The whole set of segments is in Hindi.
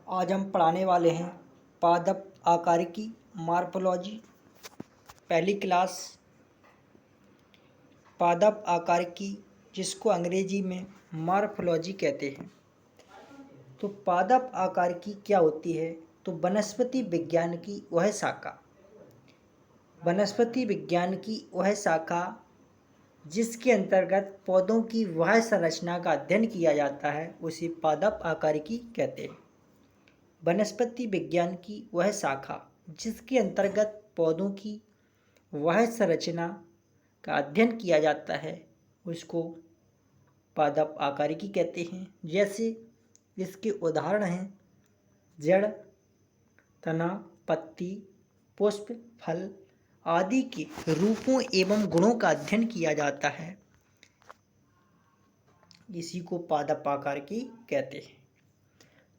आज हम पढ़ाने वाले हैं पादप आकारिकी मॉर्फोलॉजी पहली क्लास। पादप आकारिकी जिसको अंग्रेजी में मॉर्फोलॉजी कहते हैं। तो पादप आकारिकी क्या होती है? तो वनस्पति विज्ञान की वह शाखा जिसके अंतर्गत पौधों की वह संरचना का अध्ययन किया जाता है उसे पादप आकारिकी कहते हैं। वनस्पति विज्ञान की वह शाखा जिसके अंतर्गत पौधों की वह संरचना का अध्ययन किया जाता है उसको पादप आकारिकी कहते हैं। जैसे इसके उदाहरण हैं जड़, तना, पत्ती, पुष्प, फल आदि के रूपों एवं गुणों का अध्ययन किया जाता है, इसी को पादप आकारिकी कहते हैं।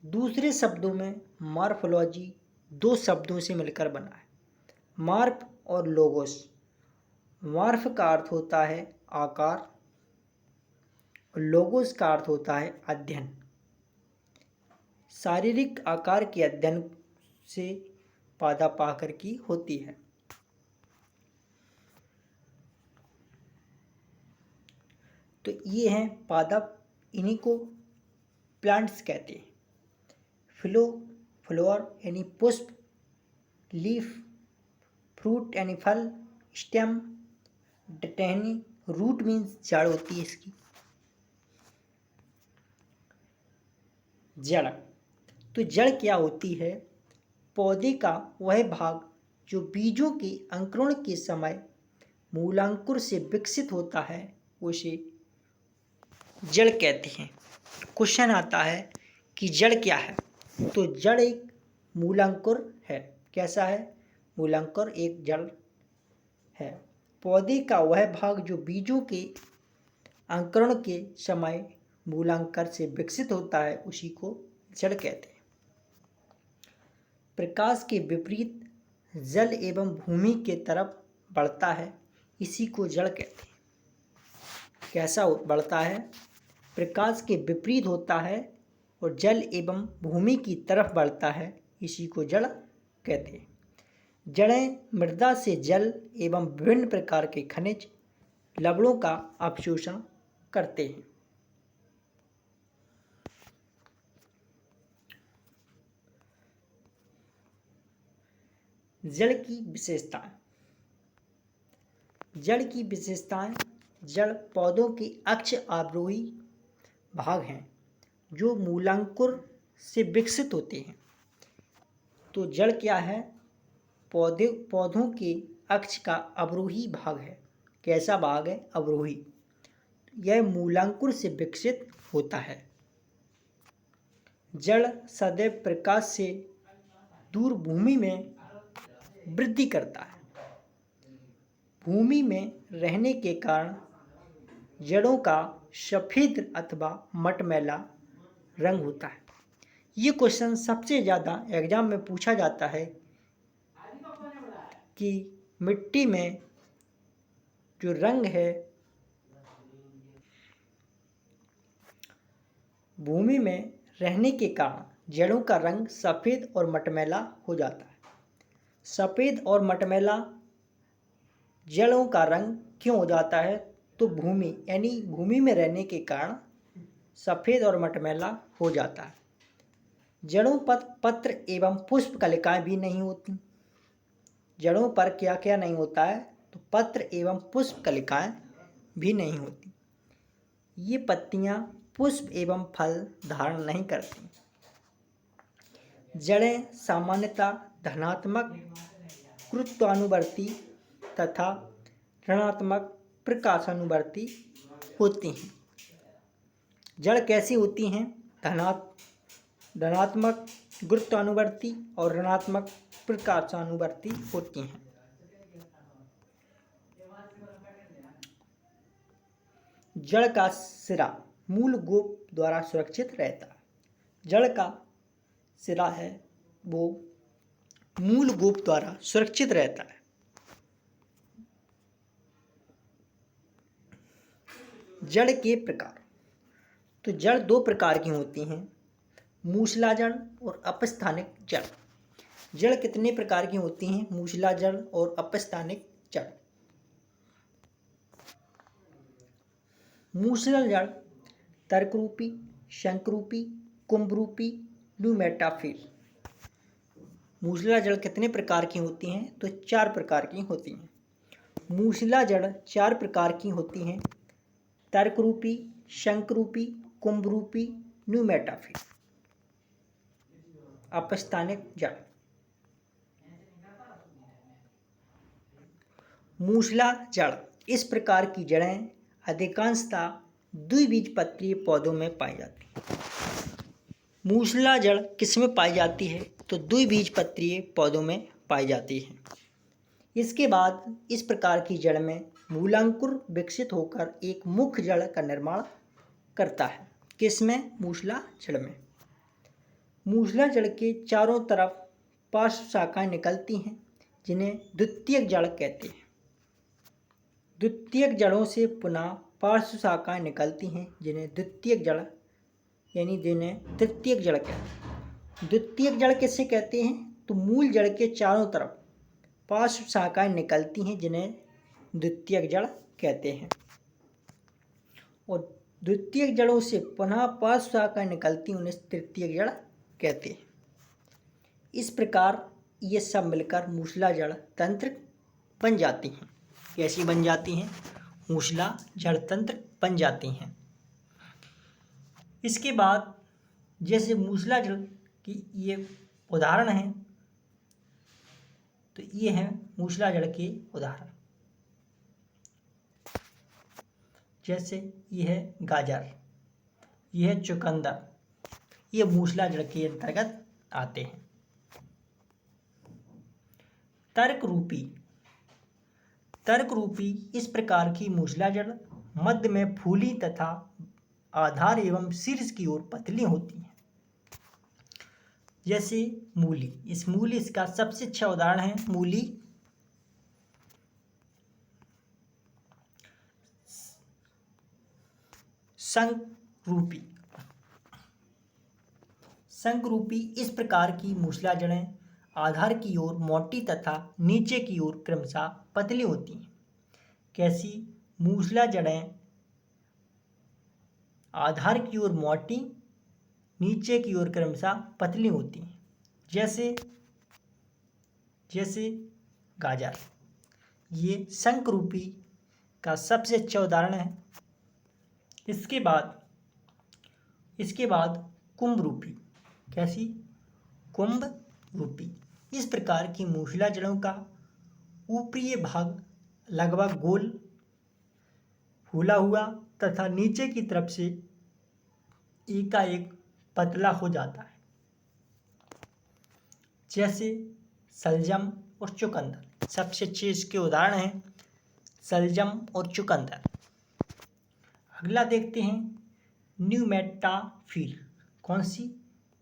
दूसरे शब्दों में मॉर्फोलॉजी दो शब्दों से मिलकर बना है, मॉर्फ और लोगोस। मॉर्फ का अर्थ होता है आकार और लोगोस का अर्थ होता है अध्ययन। शारीरिक आकार के अध्ययन से पादप आकारिकी होती है। तो ये हैं पादप, इन्हीं को प्लांट्स कहते हैं। फ्लोवर यानी पुष्प, लीफ फ्रूट यानी फल, स्टेम टहनी, रूट मीन्स जड़ होती है इसकी। जड़, तो जड़ क्या होती है? पौधे का वह भाग जो बीजों के अंकुरण के समय मूलांकुर से विकसित होता है उसे जड़ कहते हैं। क्वेश्चन आता है कि जड़ क्या है? तो जड़ एक मूलांकुर है। कैसा है? मूलांकुर एक जड़ है। पौधे का वह भाग जो बीजों के अंकुरण के समय मूलांकर से विकसित होता है उसी को जड़ कहते हैं। प्रकाश के विपरीत जल एवं भूमि के तरफ बढ़ता है, इसी को जड़ कहते हैं। कैसा बढ़ता है? प्रकाश के विपरीत होता है और जल एवं भूमि की तरफ बढ़ता है, इसी को जड़ कहते हैं। जड़ें मृदा से जल एवं विभिन्न प्रकार के खनिज लवणों का अवशोषण करते हैं। जड़ की विशेषताएं। जड़ की विशेषताएं, जड़ पौधों के अक्ष आरोही भाग हैं जो मूलांकुर से विकसित होते हैं। तो जड़ क्या है? पौधों के अक्ष का अवरोही भाग है। कैसा भाग है? अवरोही। यह मूलांकुर से विकसित होता है। जड़ सदैव प्रकाश से दूर भूमि में वृद्धि करता है। भूमि में रहने के कारण जड़ों का सफ़ेद अथवा मटमैला रंग होता है। ये क्वेश्चन सबसे ज़्यादा एग्जाम में पूछा जाता है कि मिट्टी में जो रंग है, भूमि में रहने के कारण जड़ों का रंग सफ़ेद और मटमैला हो जाता है। सफ़ेद और मटमैला जड़ों का रंग क्यों हो जाता है? तो भूमि यानी भूमि में रहने के कारण सफ़ेद और मटमैला हो जाता है। जड़ों पर पत्र एवं पुष्प कलिकाएं भी नहीं होती। जड़ों पर क्या क्या नहीं होता है? तो पत्र एवं पुष्प कलिकाएं भी नहीं होती। ये पत्तियां पुष्प एवं फल धारण नहीं करती। जड़ें सामान्यतः धनात्मक गुरुत्वानुवर्ती तथा ऋणात्मक प्रकाशानुवर्ती होती हैं। जड़ कैसी होती हैं? धनात्मक गुरुत्वानुवर्ती और ऋणात्मक प्रकाशानुवर्ती होती हैं। जड़ का सिरा मूल गोप द्वारा सुरक्षित रहता है। जड़ का सिरा है वो मूल गोप द्वारा सुरक्षित रहता है। जड़ के प्रकार, तो जड़ दो प्रकार की होती हैं, मूसला जड़ और अपस्थानिक जड़। जड़ कितने प्रकार की होती हैं? मूसला जड़ और अपस्थानिक जड़। मूसला जड़ तर्करूपी, शंकरूपी, कुंभरूपी, न्यूमेटाफिल। मूसला जड़ कितने प्रकार की होती हैं? तो 4 प्रकार की होती हैं। मूसला जड़ 4 प्रकार की होती हैं: तर्करूपी, शंकरूपी, कुंभरूपी, न्यूमेटाफिल। अपस्थानिक जड़। मूसला जड़ इस प्रकार की जड़ें अधिकांशतः द्विबीजपत्रीय पौधों में पाई जाती हैं। मूसला जड़ किसमें पाई जाती है? तो द्विबीजपत्रीय पौधों में पाई जाती है। इसके बाद इस प्रकार की जड़ में मूलांकुर विकसित होकर एक मुख्य जड़ का निर्माण करता है। किसमें? मूसला जड़ में। मूसला जड़ के चारों तरफ पार्श्व शाखाएं निकलती हैं, जिन्हें द्वितीयक जड़ कहते हैं। द्वितीयक जड़ों से पुनः पार्श्व शाखाएं निकलती हैं, जिन्हें द्वितीयक जड़ जिन्हें तृतीयक जड़ कहते हैं। द्वितीयक जड़ किसे कहते हैं? तो मूल जड़ के चारों तरफ पार्श्व शाखाएं निकलती हैं, जिन्हें द्वितीयक जड़ कहते हैं। और द्वितीयक जड़ों से पुनः पार्श्व शाखाएं निकलती हैं, उन्हें तृतीयक जड़ कहते हैं। इस प्रकार ये सब मिलकर मूसला जड़ तंत्र बन जाती हैं। कैसी बन जाती हैं? मूसला जड़ तंत्र बन जाती हैं। इसके बाद जैसे मूसला जड़ की ये उदाहरण हैं, तो ये हैं मूसला जड़ के उदाहरण। जैसे ये है गाजर, ये है चुकंदर, ये मूसला जड़ के अंतर्गत आते हैं। तर्क रूपी इस प्रकार की मूसला जड़ मध्य में फूली तथा आधार एवं शीर्ष की ओर पतली होती हैं। जैसे मूली, इसका सबसे अच्छा उदाहरण है मूली। शंकरूपी इस प्रकार की मूसला जड़ें आधार की ओर मोटी तथा नीचे की ओर क्रमशः पतली होती हैं। कैसी? मूसला जड़ें आधार की ओर मोटी, नीचे की ओर क्रमशः पतली होती हैं। जैसे गाजर, ये शंकरूपी का सबसे अच्छा उदाहरण है। इसके बाद कुंभरूपी। कैसी? कुंभरूपी इस प्रकार की मूसला जड़ों का ऊपरी भाग लगभग गोल फूला हुआ तथा नीचे की तरफ से एकाएक पतला हो जाता है। जैसे सलजम और चुकंदर सबसे अच्छे इसके उदाहरण हैं, सलजम और चुकंदर। अगला देखते हैं न्यूमेटाफिल। कौन सी?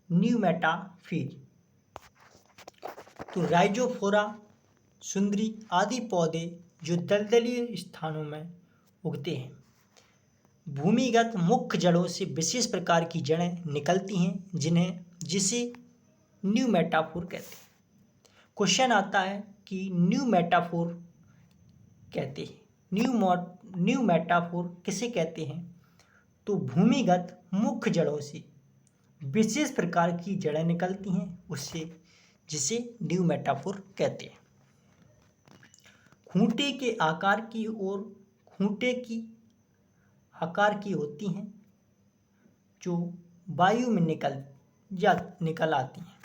न्यूमेटाफिल। तो राइजोफोरा, सुंदरी आदि पौधे जो दलदली स्थानों में उगते हैं। भूमिगत मुख्य जड़ों से विशेष प्रकार की जड़ें निकलती हैं, जिसे न्यूमेटाफोर कहते हैं। क्वेश्चन आता है कि न्यूमेटाफोर कहते हैं, न्यूमेटाफोर किसे कहते हैं? तो भूमिगत मुख्य जड़ों से विशेष प्रकार की जड़ें निकलती हैं, जिसे न्यूमेटाफोर कहते हैं। खूंटे के आकार की होती हैं, जो वायु में निकल आती हैं।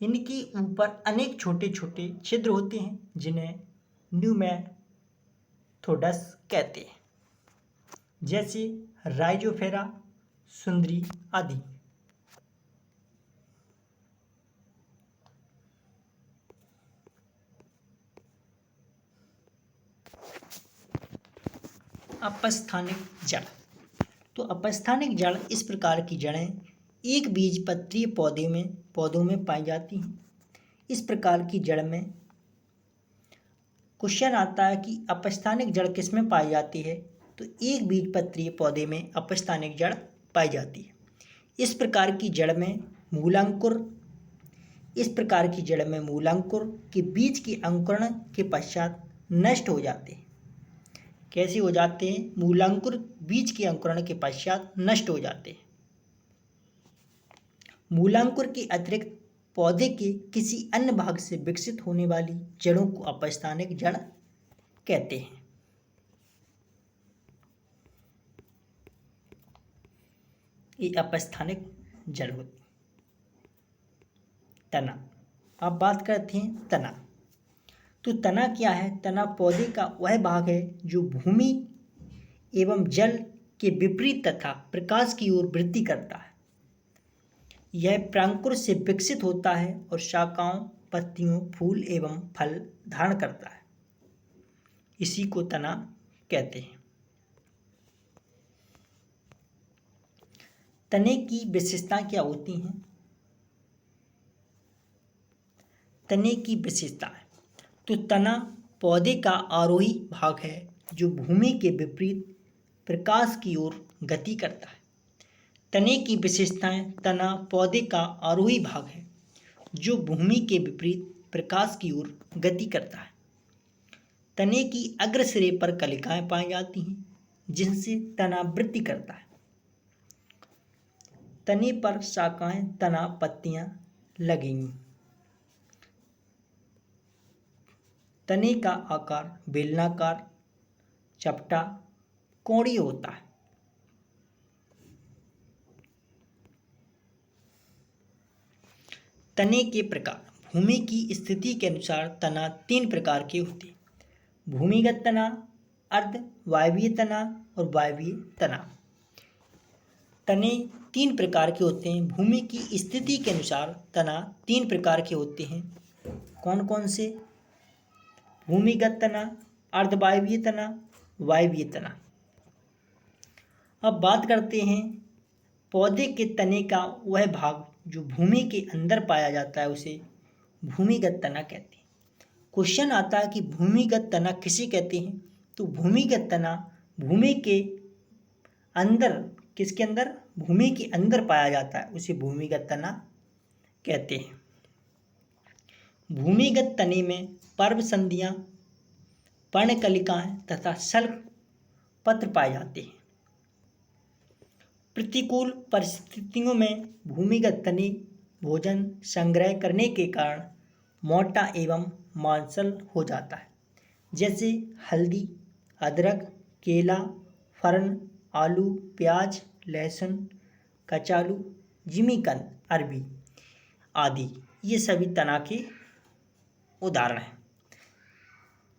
इनके ऊपर अनेक छोटे छोटे छिद्र होते हैं, जिन्हें न्यूमेथोडस कहते हैं। जैसे राइजोफेरा, सुंदरी आदि। अपस्थानिक जड़। तो अपस्थानिक जड़ इस प्रकार की जड़ें एक बीजपत्रीय पौधों में पाई जाती हैं। इस प्रकार की जड़ में क्वेश्चन आता है कि अपस्थानिक जड़ किसमें पाई जाती है? तो एक बीजपत्रीय पौधे में अपस्थानिक जड़ पाई जाती है। इस प्रकार की जड़ में मूलांकुर के बीज के अंकुरण के पश्चात नष्ट हो जाते हैं। कैसे हो जाते हैं? मूलांकुर बीज के अंकुरण के पश्चात नष्ट हो जाते हैं। मूलांकुर के अतिरिक्त पौधे के किसी अन्य भाग से विकसित होने वाली जड़ों को अपस्थानिक जड़ कहते हैं। ये अपस्थानिक जड़ होती। तना। अब बात करते हैं तना। तो तना क्या है? तना पौधे का वह भाग है जो भूमि एवं जल के विपरीत तथा प्रकाश की ओर वृद्धि करता है। यह प्रांकुर से विकसित होता है और शाखाओं, पत्तियों, फूल एवं फल धारण करता है। इसी को तना कहते हैं। तने की विशेषताएं क्या होती हैं? तने की विशेषताएं, तो तना पौधे का आरोही भाग है जो भूमि के विपरीत प्रकाश की ओर गति करता है। तने की विशेषताएं, तना पौधे का आरोही भाग है जो भूमि के विपरीत प्रकाश की ओर गति करता है। तने की अग्र सिरे पर कलिकाएं पाई जाती हैं जिनसे तना वृद्धि करता है। तने पर शाखाएं, तना, पत्तियां लगेंगी। तने का आकार बेलनाकार, चपटा, कोणीय होता है। तने के प्रकार। भूमि की स्थिति के अनुसार तना 3 प्रकार के होते हैं: भूमिगत तना, अर्ध वायवीय तना और वायवीय तना। तने 3 प्रकार के होते हैं। भूमि की स्थिति के अनुसार तना 3 प्रकार के होते हैं। कौन कौन से? भूमिगत तना, अर्धवायवीय तना, वायवीय तना। अब बात करते हैं पौधे के तने का वह भाग जो भूमि के अंदर पाया जाता है, उसे भूमिगत तना कहते हैं। क्वेश्चन आता है कि भूमिगत तना किसे कहते हैं? तो भूमिगत तना भूमि के अंदर, किसके अंदर? भूमि के अंदर पाया जाता है, उसे भूमिगत तना कहते हैं। भूमिगत तने में पर्व संधियां, पर्णकलिकाएं तथा सल्क पत्र पाए जाते हैं। प्रतिकूल परिस्थितियों में भूमिगत तने भोजन संग्रह करने के कारण मोटा एवं मांसल हो जाता है, जैसे हल्दी, अदरक, केला, फर्न, आलू, प्याज, लहसुन, कचालू, जिमीकंद, अरबी आदि। ये सभी तना के उदाहरण हैं।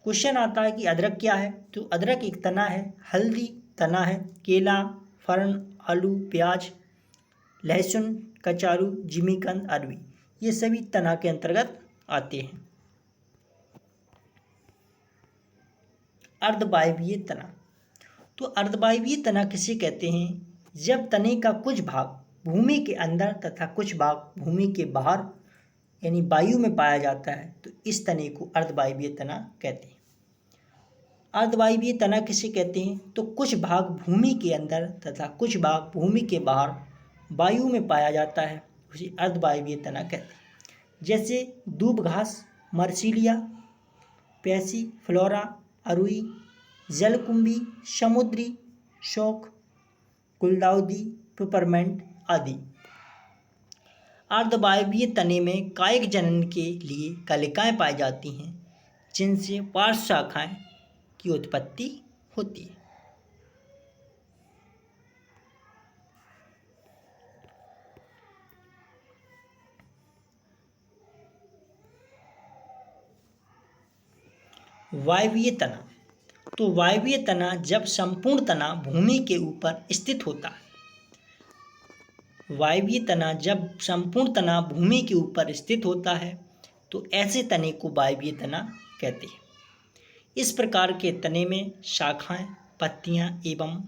क्वेश्चन आता है कि अदरक क्या है? तो अदरक एक तना है, हल्दी तना है, केला, फर्न, आलू, प्याज, लहसुन, कचालू, जिमीकंद, अरबी, ये सभी तना के अंतर्गत आते हैं। अर्धवायवीय तना। तो अर्धवायवीय तना किसे कहते हैं? जब तने का कुछ भाग भूमि के अंदर तथा कुछ भाग भूमि के बाहर यानी वायु में पाया जाता है, तो इस तने को अर्धवायवीय तना कहते हैं। अर्धवायवीय तना किसे कहते हैं? तो कुछ भाग भूमि के अंदर तथा कुछ भाग भूमि के बाहर वायु में पाया जाता है, उसे अर्धवायवीय तना कहते हैं। जैसे दूब घास, मर्सिलिया, पैसीफ्लोरा, अरुई, जलकुंभी, समुद्री शोक, गुलदाउदी, पिपरमेंट आदि। अर्धवायवीय तने में कायिक जनन के लिए कलिकाएं पाई जाती हैं जिनसे पार्श्व शाखाएं की उत्पत्ति होती है। वायवीय तना। तो वायवीय तना जब संपूर्ण तना भूमि के ऊपर स्थित होता है। वायवीय तना जब संपूर्ण तना भूमि के ऊपर स्थित होता है तो ऐसे तने को वायवीय तना कहते हैं। इस प्रकार के तने में शाखाएं, पत्तियां एवं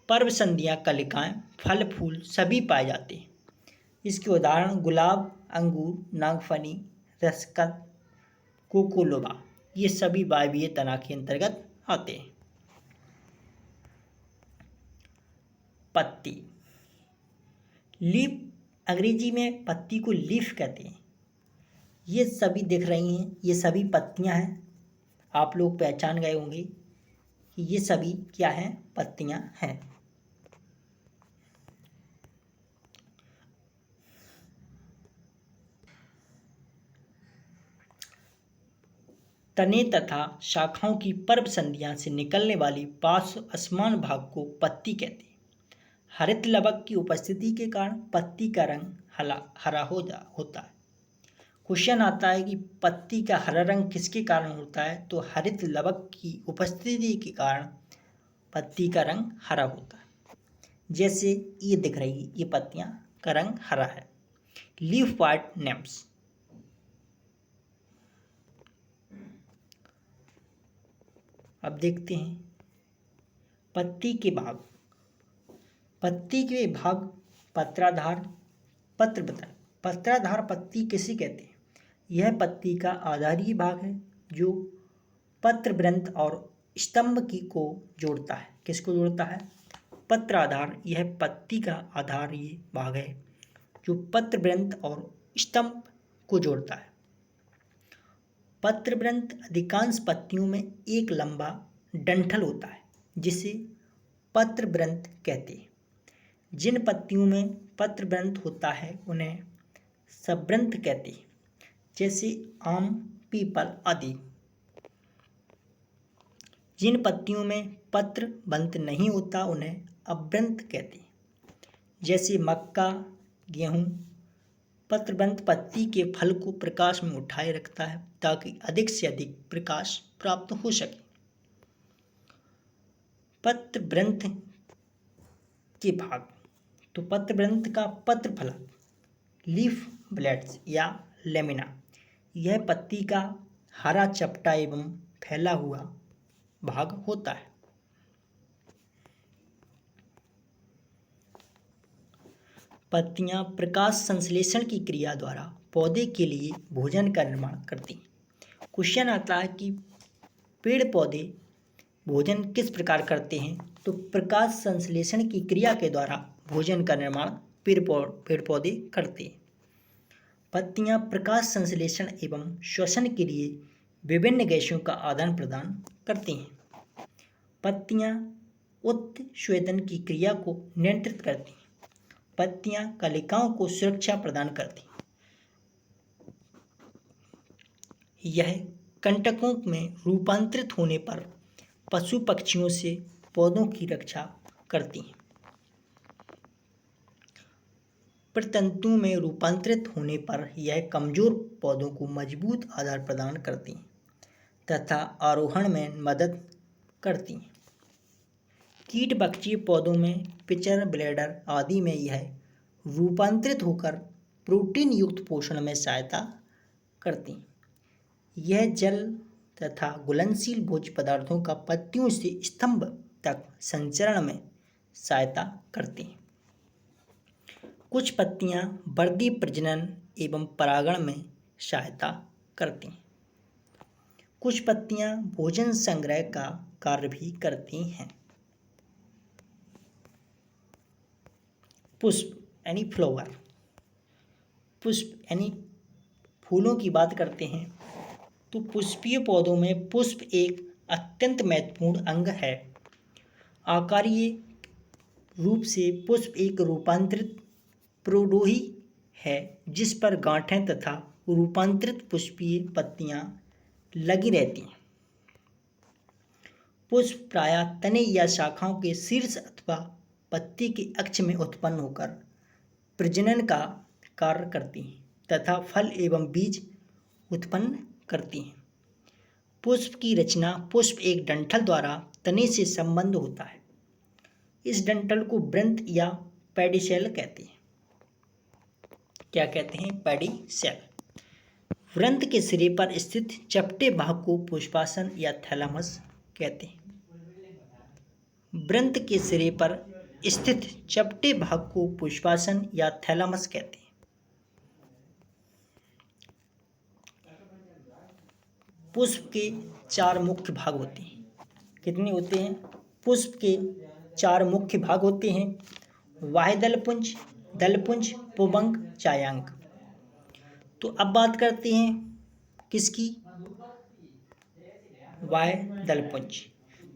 पर्वसंधियां, कलिकाएं, फल फूल सभी पाए जाते हैं। इसके उदाहरण गुलाब, अंगूर, नागफनी, रसकद, कोकोलोबा, ये सभी वायवीय तना के अंतर्गत आते हैं। पत्ती। लीफ अंग्रेजी में पत्ती को लीफ कहते हैं। ये सभी दिख रही हैं, ये सभी पत्तियां हैं। आप लोग पहचान गए होंगे कि ये सभी क्या हैं, पत्तियां हैं। तने तथा शाखाओं की पर्व संधियां से निकलने वाली पार्श्व असमान भाग को पत्ती कहते हैं। हरित लवक की उपस्थिति के कारण पत्ती का रंग हरा होता है। क्वेश्चन आता है कि पत्ती का हरा रंग किसके कारण होता है, तो हरित लवक की उपस्थिति के कारण पत्ती का रंग हरा होता है। जैसे ये दिख रही है, ये पत्तियां का रंग हरा है। Leaf part names. अब देखते हैं पत्ती के भाग। पत्ती के भाग पत्राधार, पत्रबतन। पत्राधार पत्ती किसे कहते हैं? यह पत्ती का आधारीय भाग है जो पत्रवृंत और स्तंभ को जोड़ता है। किसको जोड़ता है? पत्राधार। यह पत्ती का आधारीय भाग है जो पत्रवृंत और स्तंभ को जोड़ता है। पत्रवृंत अधिकांश पत्तियों में एक लंबा डंठल होता है जिसे पत्रवृंत कहते हैं। जिन पत्तियों में पत्रवृंत होता है उन्हें सवृंत कहते हैं, जैसे आम, पीपल आदि। जिन पत्तियों में पत्रवृंत नहीं होता उन्हें अवृंत कहते हैं, जैसे मक्का, गेहूँ। पत्रवृंत पत्ती के फल को प्रकाश में उठाए रखता है ताकि अधिक से अधिक प्रकाश प्राप्त हो सके। पत्रवृंत के भाग, तो पत्रवृंत का पत्रफलक लीफ ब्लेड्स या लेमिना, यह पत्ती का हरा चपटा एवं फैला हुआ भाग होता है। पत्तियां प्रकाश संश्लेषण की क्रिया द्वारा पौधे के लिए भोजन का निर्माण करती हैं। क्वेश्चन आता है कि पेड़ पौधे भोजन किस प्रकार करते हैं, तो प्रकाश संश्लेषण की क्रिया के द्वारा भोजन का निर्माण पेड़ पौधे करते हैं। पत्तियां प्रकाश संश्लेषण एवं श्वसन के लिए विभिन्न गैसों का आदान प्रदान करती हैं। पत्तियां उत्स्वेदन की क्रिया को नियंत्रित करती हैं। पत्तियां कलिकाओं को सुरक्षा प्रदान करती हैं। यह कंटकों में रूपांतरित होने पर पशु पक्षियों से पौधों की रक्षा करती हैं। प्रतंतु में रूपांतरित होने पर यह कमजोर पौधों को मजबूत आधार प्रदान करती हैं तथा आरोहण में मदद करती हैं। कीट बख्शीय पौधों में पिचर, ब्लेडर आदि में यह रूपांतरित होकर प्रोटीन युक्त पोषण में सहायता करती हैं। यह जल तथा घुलनशील भोज्य पदार्थों का पत्तियों से स्तंभ तक संचरण में सहायता करती हैं। कुछ पत्तियां वृद्धि, प्रजनन एवं परागण में सहायता करती हैं। कुछ पत्तियां भोजन संग्रह का कार्य भी करती हैं। पुष्प यानी फ्लावर। पुष्प यानी फूलों की बात करते हैं तो पुष्पीय पौधों में पुष्प एक अत्यंत महत्वपूर्ण अंग है। आकारीय रूप से पुष्प एक रूपांतरित प्रोडोही है जिस पर गांठें तथा रूपांतरित पुष्पीय पत्तियां लगी रहती हैं। पुष्प प्रायः तने या शाखाओं के शीर्ष अथवा पत्ती के अक्ष में उत्पन्न होकर प्रजनन का कार्य करती हैं तथा फल एवं बीज उत्पन्न करती हैं। पुष्प की रचना, पुष्प एक डंठल द्वारा तने से संबंध होता है। इस डंठल को वृंत या पेडिसेल कहते हैं। क्या कहते हैं? पेडिसेल। वृंत के सिरे पर स्थित चपटे भाग को पुष्पासन या थैलामस कहते हैं। वृंत के सिरे पर स्थित चपटे भाग को पुष्पासन या थैलामस कहते हैं। पुष्प के 4 मुख्य भाग होते हैं। कितने होते हैं? पुष्प के 4 मुख्य भाग होते हैं। बाह्यदल पुंज, दलपुंज, पुबंग, जायांग। तो अब बात करते हैं किसकी? बाह्य दलपुंज।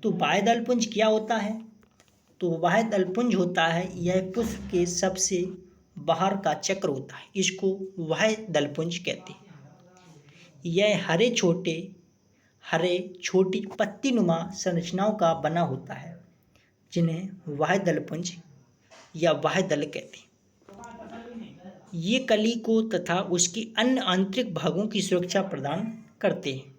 तो बाह्य दलपुंज क्या होता है? तो बाह्य दलपुंज होता है यह पुष्प के सबसे बाहर का चक्र होता है, इसको बाह्य दलपुंज कहते हैं। यह हरे छोटी पत्तीनुमा संरचनाओं का बना होता है, जिन्हें बाह्य दलपुंज या बाह्य दल कहते हैं। ये कली को तथा उसके अन्य आंतरिक भागों की सुरक्षा प्रदान करते हैं।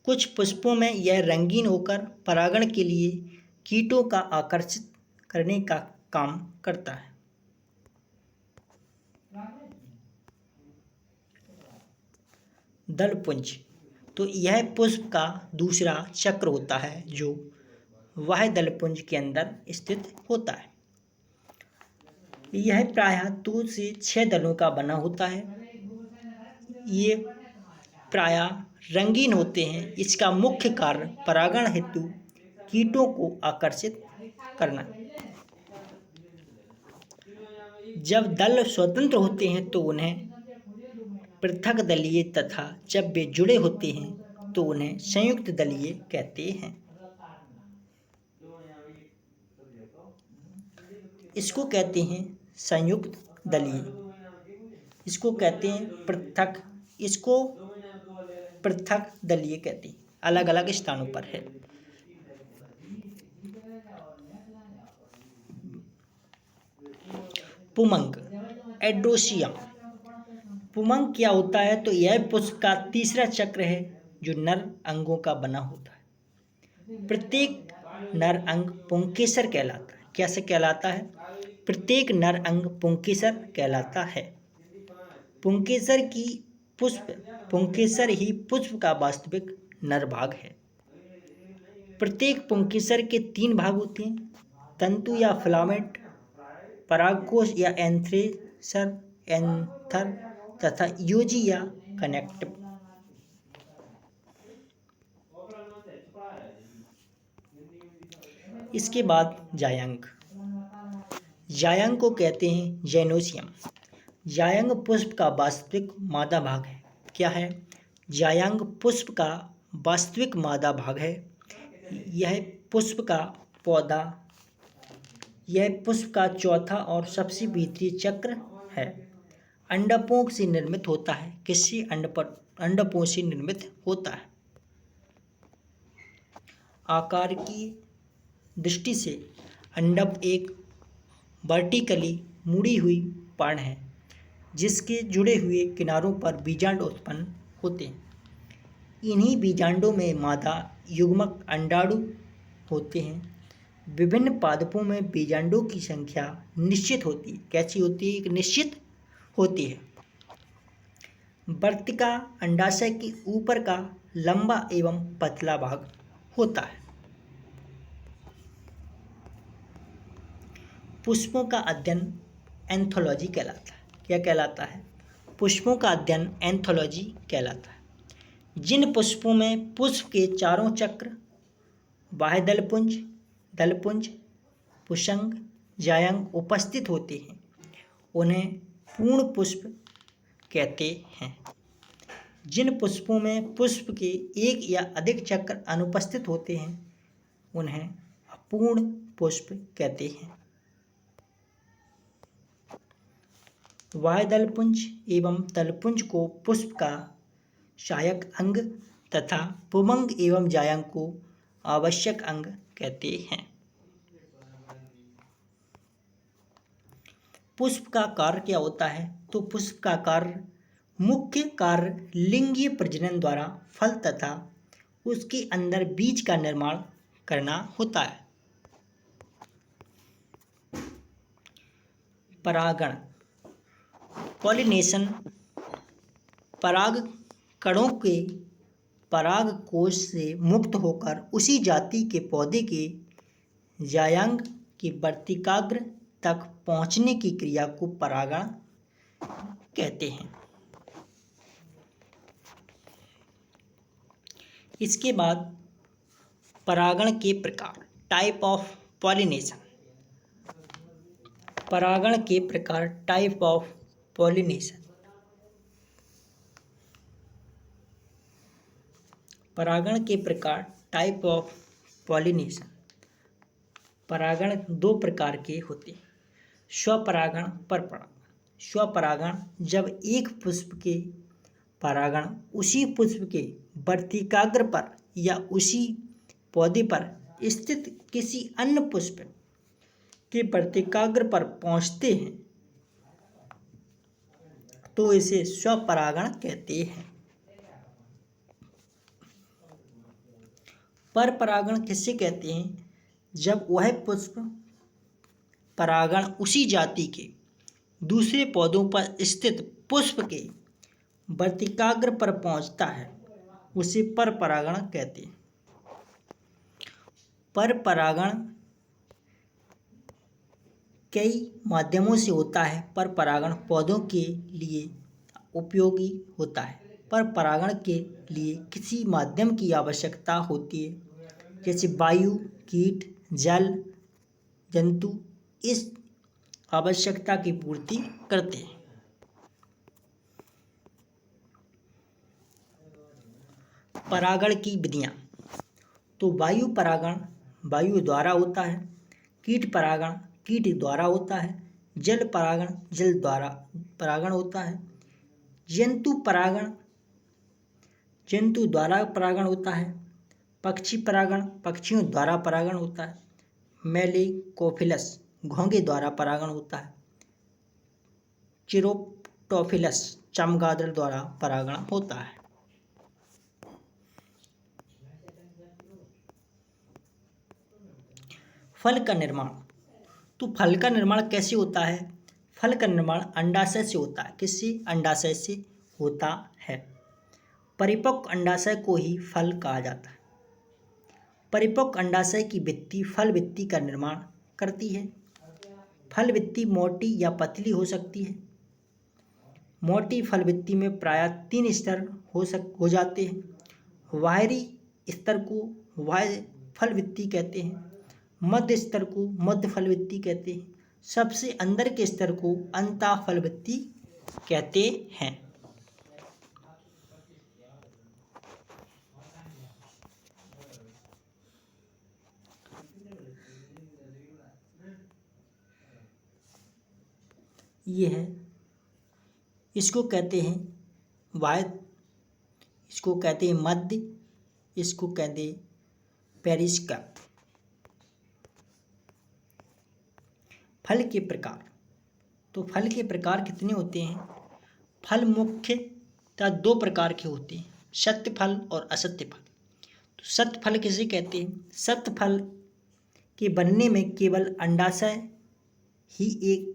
कुछ पुष्पों में यह रंगीन होकर परागण के लिए कीटों का आकर्षित करने का काम करता है। दलपुंज, तो यह पुष्प का दूसरा चक्र होता है जो बाह्य दलपुंज के अंदर स्थित होता है। यह प्रायः 2 से 6 दलों का बना होता है। ये प्रायः रंगीन होते हैं। इसका मुख्य कार्य परागण हेतु कीटों को आकर्षित करना। जब दल स्वतंत्र होते हैं तो उन्हें पृथक दलीय तथा जब वे जुड़े होते हैं तो उन्हें संयुक्त दलीय कहते हैं। इसको कहते हैं संयुक्त दलीय, इसको कहते हैं पृथक, इसको पृथक दलीय कहते हैं। अलग अलग स्थानों पर है। पुमंग, एड्रोसियम। पुमंग क्या होता है? तो यह पुष्प का तीसरा चक्र है जो नर अंगों का बना होता है। प्रत्येक नर अंग पुंकेसर कहलाता है। कैसे कहलाता है? प्रत्येक नर अंग पुंकेसर कहलाता है। पुंकेसर ही पुष्प का वास्तविक नर भाग है। प्रत्येक पुंकेसर के 3 भाग होते हैं, तंतु या फिलामेंट, परागकोश या एंथर तथा योजी या कनेक्टिव। इसके बाद जायंग। जायंग को कहते हैं जेनोसियम। जायंग पुष्प का वास्तविक मादा भाग है। क्या है? जायंग पुष्प का वास्तविक मादा भाग है। यह पुष्प का चौथा और सबसे भीतरी चक्र है। अंडकों से निर्मित होता है। किससे? अंडकों से निर्मित होता है। आकार की दृष्टि से अंडक एक वर्टिकली मुड़ी हुई पर्ण है जिसके जुड़े हुए किनारों पर बीजांड उत्पन्न होते हैं। इन्हीं बीजांडों में मादा युग्मक अंडाणु होते हैं। विभिन्न पादपों में बीजांडों की संख्या निश्चित होती है। कैसी होती है? एक निश्चित होती है। वर्तिका अंडाशय के ऊपर का लंबा एवं पतला भाग होता है। पुष्पों का अध्ययन एंथोलॉजी कहलाता है। क्या कहलाता है? पुष्पों का अध्ययन एंथोलॉजी कहलाता है। जिन पुष्पों में पुष्प के चारों चक्र बाह्य दलपुंज, पुंसंग, जायंग उपस्थित होते हैं उन्हें पूर्ण पुष्प कहते हैं। जिन पुष्पों में पुष्प के एक या अधिक चक्र अनुपस्थित होते हैं उन्हें अपूर्ण पुष्प कहते हैं। बाह्य दलपुंज एवं दलपुंज को पुष्प का सहायक अंग तथा पुमंग एवं जायंग को आवश्यक अंग कहते हैं। पुष्प का कार्य क्या होता है? तो पुष्प का मुख्य कार्य लिंगीय प्रजनन द्वारा फल तथा उसके अंदर बीज का निर्माण करना होता है। परागण, पॉलिनेशन, पराग कणों के पराग कोश से मुक्त होकर उसी जाति के पौधे के जायंग के वर्तिकाग्र तक पहुंचने की क्रिया को परागण कहते हैं। इसके बाद परागण के प्रकार, टाइप ऑफ पॉलिनेशन। परागण के प्रकार, टाइप ऑफ पॉलिनेशन। परागण के प्रकार, टाइप ऑफ पॉलिनेशन। परागण दो प्रकार के होते हैं, स्वपरागण, परपरागण। स्वपरागण जब एक पुष्प के परागण उसी पुष्प के वर्तिकाग्र पर या उसी पौधे पर स्थित किसी अन्य पुष्प के वर्तिकाग्र पर पहुंचते हैं तो इसे स्वपरागण कहते हैं। परपरागण किसे कहते हैं? जब वह पुष्प परागण उसी जाति के दूसरे पौधों पर स्थित पुष्प के वर्तिकाग्र पर पहुंचता है, उसे परपरागण कहते हैं। परपरागण कई माध्यमों से होता है। परपरागण पौधों के लिए उपयोगी होता है। परपरागण के लिए किसी माध्यम की आवश्यकता होती है, जैसे वायु, कीट, जल, जंतु इस आवश्यकता की पूर्ति करते हैं। परागण की विधियाँ, तो वायु परागण वायु द्वारा होता है, कीट परागण कीट द्वारा होता है, जल परागण जल द्वारा परागण होता है, जंतु परागण जंतु द्वारा परागण होता है, पक्षी परागण पक्षियों द्वारा परागण होता है, मेलिकोफिलस घोंघे द्वारा परागण होता है, चिरोप्टोफिलस चमगादड़ द्वारा परागण होता है। फल का निर्माण, तो फल का निर्माण कैसे होता है? फल का निर्माण अंडाशय से होता है। किससे? अंडाशय से होता है। परिपक्व अंडाशय को ही फल कहा जाता है। परिपक्व अंडाशय की भित्ति फल भित्ति का निर्माण करती है। फल भित्ति मोटी या पतली हो सकती है। मोटी फल भित्ति में प्रायः 3 स्तर हो जाते हैं। बाहरी स्तर को बाह्य फल भित्ति कहते हैं, मध्य स्तर को मध्य फल भित्ति कहते हैं, सबसे अंदर के स्तर को अंतः फल भित्ति कहते हैं। ये है, इसको कहते हैं बाह्य, इसको कहते हैं मध्य, इसको कहते हैं पेरिस्कप। फल के प्रकार, तो फल के प्रकार कितने होते हैं? फल मुख्यतः 2 प्रकार के होते हैं, सत्य फल और असत्य फल। तो सत्य फल किसे कहते हैं? सत्य फल के बनने में केवल अंडाशय ही एक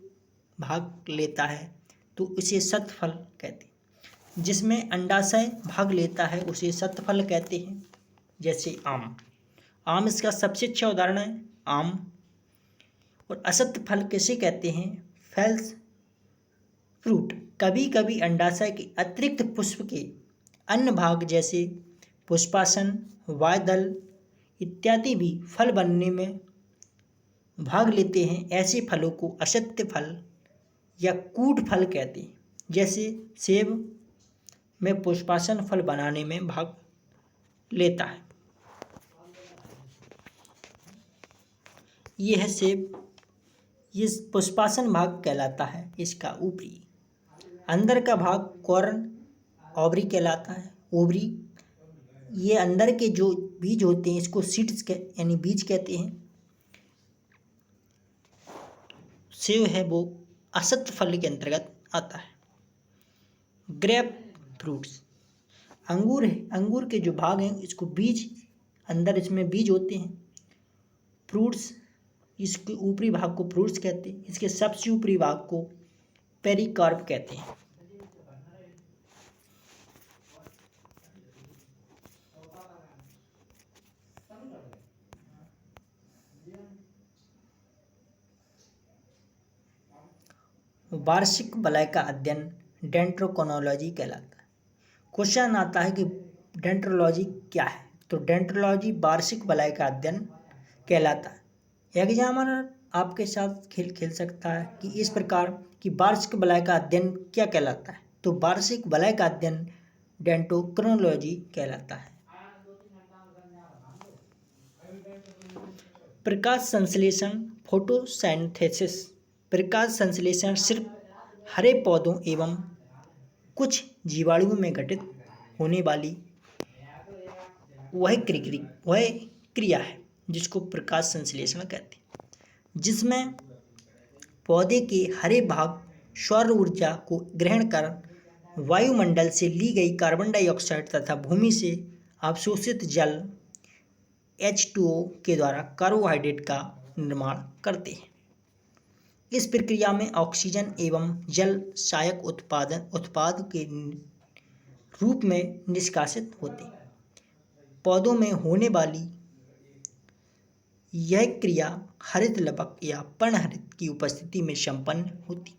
भाग लेता है तो उसे सत्य फल कहते हैं। जिसमें अंडाशय भाग लेता है उसे सत्य फल कहते हैं। जैसे आम इसका सबसे अच्छा उदाहरण है, आम। और असत्य फल किसे कहते हैं? False fruit. कभी कभी अंडाशय के अतिरिक्त पुष्प के अन्य भाग जैसे पुष्पासन, वायदल इत्यादि भी फल बनने में भाग लेते हैं। ऐसे फलों को असत्य फल या कूट फल कहते हैं। जैसे सेब में पुष्पासन फल बनाने में भाग लेता है। यह है सेब, ये पुष्पासन भाग कहलाता है इसका ऊपरी। अंदर का भाग कॉर्न ओवरी कहलाता है। ओवरी, ये अंदर के जो बीज होते हैं इसको सीड्स यानी बीज कहते हैं। सेब है वो असत्य फल के अंतर्गत आता है। ग्रेप फ्रूट्स, अंगूर है, अंगूर के जो भाग हैं इसको बीज, अंदर इसमें बीज होते हैं। फ्रूट्स, इसके ऊपरी भाग को फ्रूट्स कहते हैं, इसके सबसे ऊपरी भाग को पेरिकार्प कहते हैं। वार्षिक वलय का अध्ययन डेंड्रोक्रोनोलॉजी कहलाता है। क्वेश्चन आता है कि डेंड्रोलॉजी क्या है? तो डेंड्रोलॉजी वार्षिक वलय का अध्ययन कहलाता है। एग्जामिनर आपके साथ खेल खेल सकता है कि इस प्रकार कि वार्षिक वलय का अध्ययन क्या कहलाता है। तो वार्षिक वलय का अध्ययन डेंड्रोक्रोनोलॉजी कहलाता है। प्रकाश संश्लेषण फोटोसिंथेसिस। प्रकाश संश्लेषण सिर्फ हरे पौधों एवं कुछ जीवाणुओं में घटित होने वाली वह क्रिया है जिसको प्रकाश संश्लेषण कहते हैं, जिसमें पौधे के हरे भाग सौर ऊर्जा को ग्रहण कर वायुमंडल से ली गई कार्बन डाइऑक्साइड तथा भूमि से अवशोषित जल H2O के द्वारा कार्बोहाइड्रेट का निर्माण करते हैं। इस प्रक्रिया में ऑक्सीजन एवं जल सहायक उत्पाद के रूप में निष्कासित होते हैं। पौधों में होने वाली यह क्रिया हरित लवक या पर्णहरित की उपस्थिति में संपन्न होती।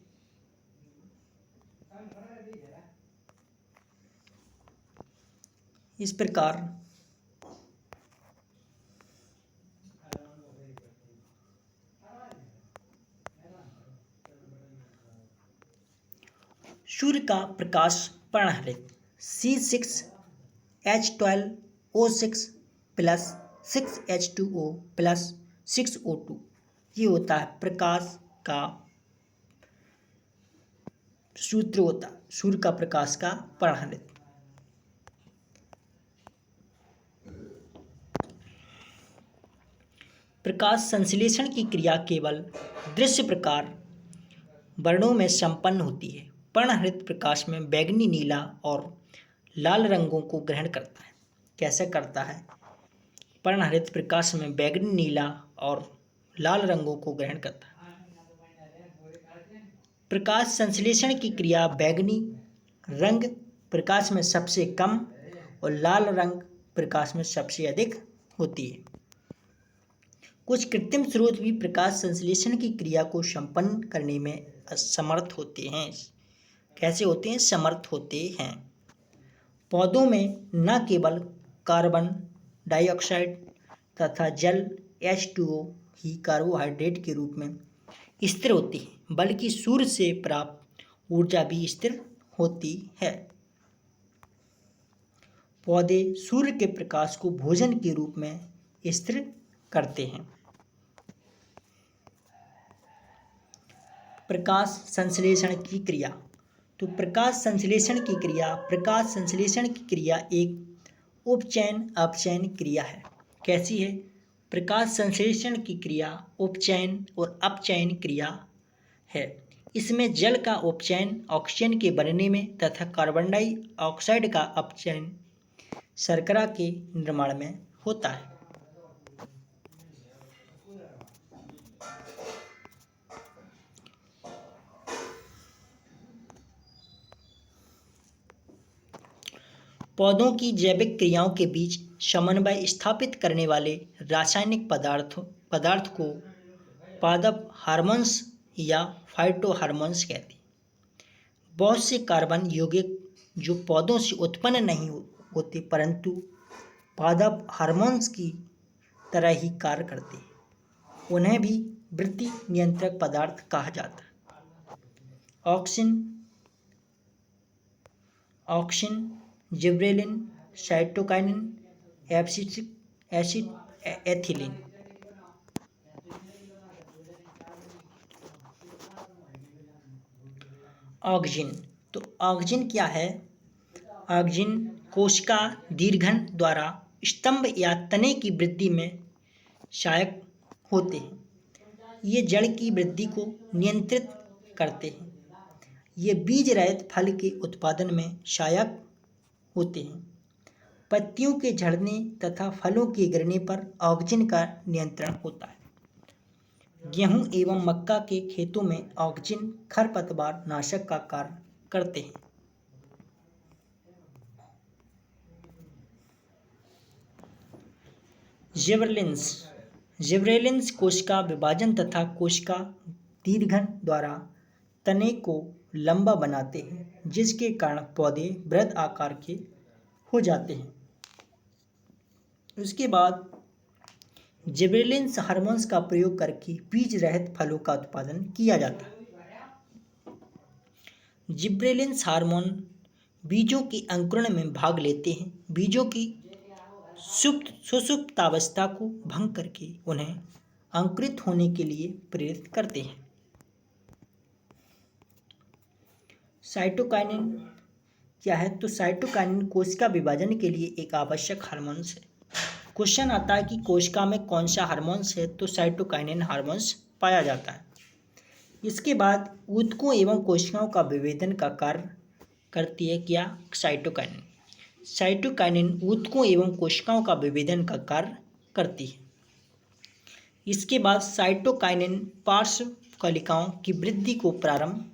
इस प्रकार सूर्य का प्रकाश पर्णहरित C6H12O6 plus 6H2O plus 6O2 ये होता है प्रकाश का सूत्र होता है सूर्य का प्रकाश का पर्णहरित। प्रकाश संश्लेषण की क्रिया केवल दृश्य प्रकार वर्णों में संपन्न होती है। पर्णहरित प्रकाश में बैंगनी, नीला और लाल रंगों को ग्रहण करता है। कैसे करता है? पर्णहरित प्रकाश में बैंगनी, नीला और लाल रंगों को ग्रहण करता है। प्रकाश संश्लेषण की क्रिया बैंगनी रंग प्रकाश में सबसे कम और लाल रंग प्रकाश में सबसे अधिक होती है। कुछ कृत्रिम स्रोत भी प्रकाश संश्लेषण की क्रिया को संपन्न करने में असमर्थ होते हैं। कैसे होते हैं? समर्थ होते हैं। पौधों में न केवल कार्बन डाइऑक्साइड तथा जल H2O ही कार्बोहाइड्रेट के रूप में स्थिर होती है, बल्कि सूर्य से प्राप्त ऊर्जा भी स्थिर होती है। पौधे सूर्य के प्रकाश को भोजन के रूप में स्थिर करते हैं। प्रकाश संश्लेषण की क्रिया। तो प्रकाश संश्लेषण की क्रिया एक उपचयन अपचयन क्रिया है। कैसी है? प्रकाश संश्लेषण की क्रिया उपचयन और अपचयन क्रिया है। इसमें जल का उपचयन ऑक्सीजन के बनने में तथा कार्बन डाइऑक्साइड का अपचयन शर्करा के निर्माण में होता है। पौधों की जैविक क्रियाओं के बीच समन्वय स्थापित करने वाले रासायनिक पदार्थ को पादप हार्मोन्स या फाइटोहार्मोन्स कहते हैं। बहुत से कार्बन यौगिक जो पौधों से उत्पन्न नहीं होते परंतु पादप हार्मोन्स की तरह ही कार्य करते हैं, उन्हें भी वृद्धि नियंत्रक पदार्थ कहा जाता है। Auxin, gibberellin, cytokinin, abscisic acid, ethylene. Auxin. तो ऑक्सिन क्या है? ऑक्सिन कोशिका दीर्घन द्वारा स्तंभ या तने की वृद्धि में सहायक होते हैं। ये जड़ की वृद्धि को नियंत्रित करते हैं। ये बीज रहित फल के उत्पादन में सहायक होते हैं। पत्तियों के झड़ने तथा फलों के गिरने पर ऑक्सिन का नियंत्रण होता है। गेहूं एवं मक्का के खेतों में ऑक्सिन खरपतवार नाशक का कार्य करते हैं। जिबरेलिन्स कोशिका विभाजन तथा कोशिका दीर्घन द्वारा तने को लंबा बनाते हैं, जिसके कारण पौधे बृहद आकार के हो जाते हैं। उसके बाद जिबरेलिन्स हार्मोन्स का प्रयोग करके बीज रहित फलों का उत्पादन किया जाता है। जिबरेलिन्स हार्मोन बीजों के अंकुरण में भाग लेते हैं। बीजों की सुषुप्तावस्था को भंग करके उन्हें अंकुरित होने के लिए प्रेरित करते हैं। साइटोकाइनिन क्या है? तो साइटोकाइनिन कोशिका विभाजन के लिए एक आवश्यक हार्मोन्स है। क्वेश्चन आता है कि कोशिका में कौन सा हार्मोन्स है? तो साइटोकाइनिन हार्मोन्स पाया जाता है। इसके बाद ऊतकों एवं कोशिकाओं का विभेदन का कार्य करती है क्या? साइटोकाइनिन। साइटोकाइनिन ऊतकों एवं कोशिकाओं का विभेदन का कार्य करती है। इसके बाद साइटोकाइनिन पार्श्व कलिकाओं की वृद्धि को प्रारंभ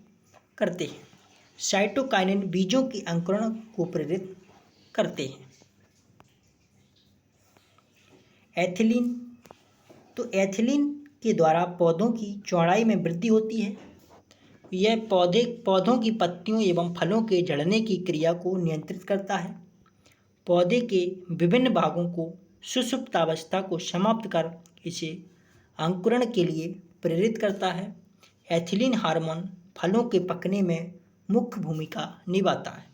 करते हैं। साइटोकाइनिन बीजों के अंकुरण को प्रेरित करते हैं। एथिलीन, तो एथिलीन के द्वारा पौधों की चौड़ाई में वृद्धि होती है। यह पौधों की पत्तियों एवं फलों के झड़ने की क्रिया को नियंत्रित करता है। पौधे के विभिन्न भागों को सुषुप्तावस्था को समाप्त कर इसे अंकुरण के लिए प्रेरित करता है। एथिलीन हार्मोन फलों के पकने में मुख्य भूमिका निभाता है।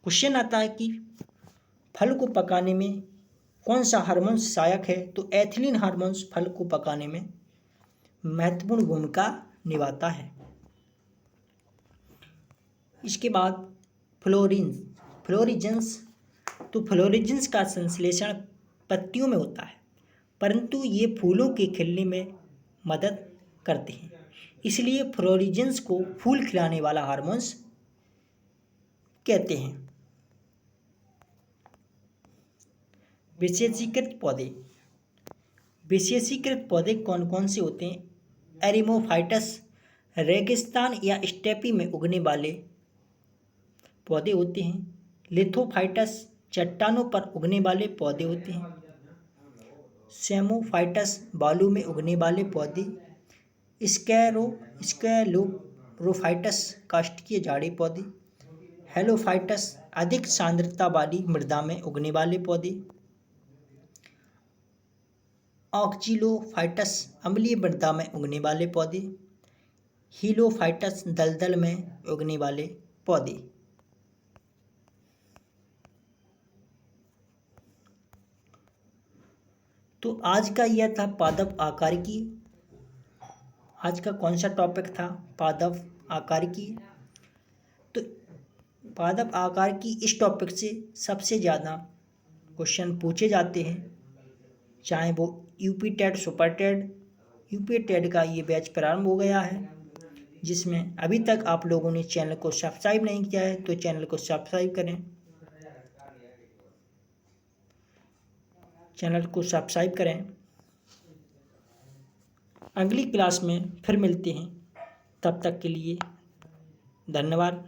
क्वेश्चन आता है कि फल को पकाने में कौन सा हार्मोन सहायक है? तो एथिलीन हार्मोन्स फल को पकाने में महत्वपूर्ण भूमिका निभाता है। इसके बाद फ्लोरिजेंस, तो फ्लोरिजेंस का संश्लेषण पत्तियों में होता है, परंतु ये फूलों के खिलने में मदद करते हैं। इसलिए फ्लोरिजेंस को फूल खिलाने वाला हार्मोन्स कहते हैं। विशेषीकृत पौधे, विशेषीकृत पौधे कौन कौन से होते हैं? एरिमोफाइटस रेगिस्तान या स्टेपी में उगने वाले पौधे होते हैं। लिथोफाइटस चट्टानों पर उगने वाले पौधे होते हैं। सेमोफाइटस बालू में उगने वाले पौधे। स्क्लेरोफाइटस काष्ठीय झाड़ी पौधे। हेलोफाइटस अधिक सांद्रता वाली मृदा में उगने वाले पौधे। ऑक्जिलोफाइटस अम्लीय मृदा में उगने वाले पौधे। हीलोफाइटस दलदल में उगने वाले पौधे। तो आज का यह था पादप आकारिकी। आज का कौन सा टॉपिक था? पादप आकारिकी। तो पादप आकारिकी इस टॉपिक से सबसे ज़्यादा क्वेश्चन पूछे जाते हैं, चाहे वो UP TET, super TET. UP TET का ये बैच प्रारंभ हो गया है, जिसमें अभी तक आप लोगों ने चैनल को सब्सक्राइब नहीं किया है तो चैनल को सब्सक्राइब करें। चैनल को सब्सक्राइब करें। अगली क्लास में फिर मिलते हैं, तब तक के लिए धन्यवाद।